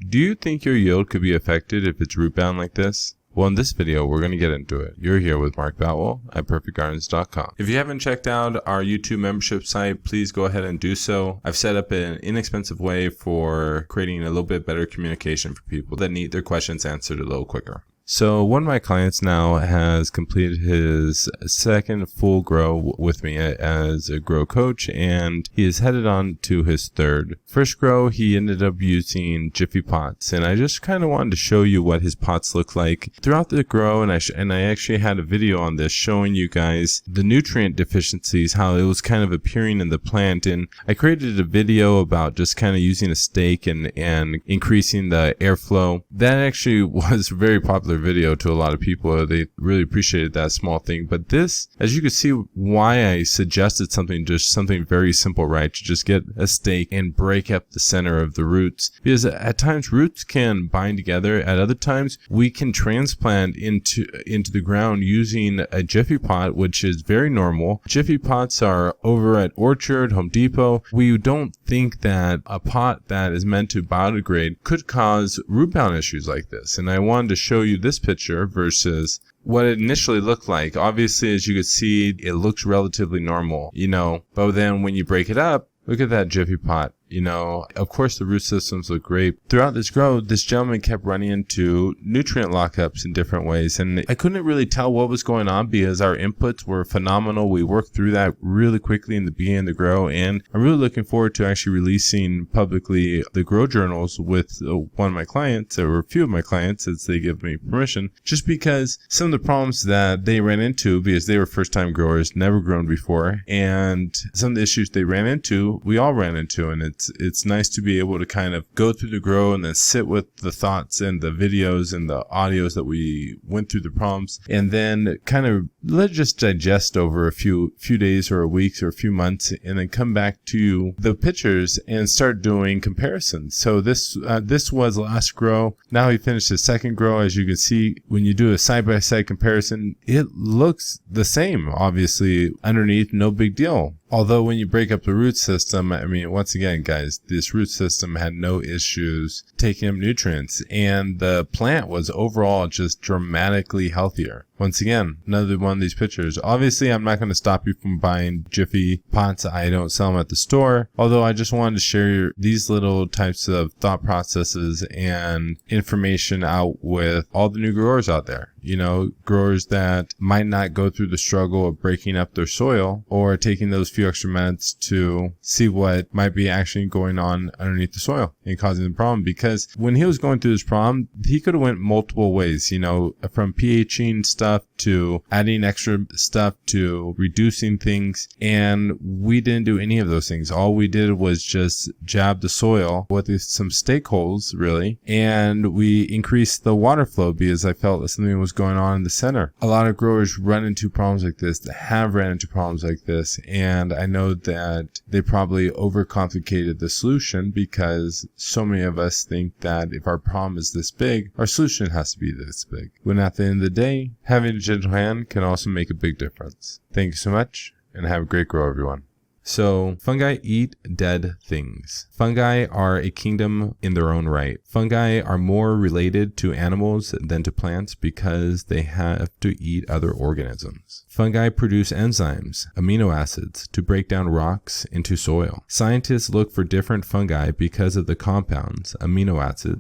do you think your yield could be affected if it's root bound like this? Well, in this video, we're going to get into it. You're here with Mark Boutwell at perfectgardens.com. If you haven't checked out our YouTube membership site, please go ahead and do so. I've set up an inexpensive way for creating a little bit better communication for people that need their questions answered a little quicker. So one of my clients now has completed his second full grow with me as a grow coach, and he is headed on to his third. First grow, he ended up using Jiffy pots, and I just kind of wanted to show you what his pots look like throughout the grow, and I actually had a video on this showing you guys the nutrient deficiencies, how it was kind of appearing in the plant, and I created a video about just kind of using a stake and increasing the airflow. That actually was very popular video to a lot of people. They really appreciated that small thing. But this, as you can see, why I suggested something very simple, right? To just get a stake and break up the center of the roots, because at times roots can bind together. At other times we can transplant into the ground using a Jiffy pot, which is very normal. Jiffy pots are over at Orchard, Home Depot. We don't think that a pot that is meant to biodegrade could cause root bound issues like this, and I wanted to show you this picture versus what it initially looked like. Obviously, as you can see, it looks relatively normal, but then when you break it up, look at that Jiffy pot. Of course the root systems look great. Throughout this grow, this gentleman kept running into nutrient lockups in different ways, and I couldn't really tell what was going on because our inputs were phenomenal. We worked through that really quickly in the beginning of the grow, and I'm really looking forward to actually releasing publicly the grow journals with one of my clients, or a few of my clients, as they give me permission, just because some of the problems that they ran into, because they were first-time growers, never grown before, and some of the issues they ran into, we all ran into, and it's nice to be able to kind of go through the grow and then sit with the thoughts and the videos and the audios that we went through the problems, and then kind of let it just digest over a few days or a week or a few months, and then come back to the pictures and start doing comparisons. So this was last grow. Now he finished his second grow. As you can see, when you do a side-by-side comparison, it looks the same. Obviously, underneath, no big deal. Although when you break up the root system, I mean, once again, guys, this root system had no issues taking up nutrients, and the plant was overall just dramatically healthier. Once again, another one of these pictures. Obviously, I'm not going to stop you from buying Jiffy pots. I don't sell them at the store, although I just wanted to share these little types of thought processes and information out with all the new growers out there. Growers that might not go through the struggle of breaking up their soil or taking those few extra minutes to see what might be actually going on underneath the soil and causing the problem. Because when he was going through this problem, he could have went multiple ways, from pHing stuff to adding extra stuff to reducing things, and we didn't do any of those things. All we did was just jab the soil with some stake holes, really, and we increased the water flow because I felt that something was going on in the center. A lot of growers run into problems like this, that have ran into problems like this, and I know that they probably overcomplicated the solution because so many of us think that if our problem is this big, our solution has to be this big. When at the end of the day, having a gentle hand can also make a big difference. Thank you so much, and have a great grow, everyone. So, fungi eat dead things. Fungi are a kingdom in their own right. Fungi are more related to animals than to plants because they have to eat other organisms. Fungi produce enzymes, amino acids, to break down rocks into soil. Scientists look for different fungi because of the compounds, amino acids,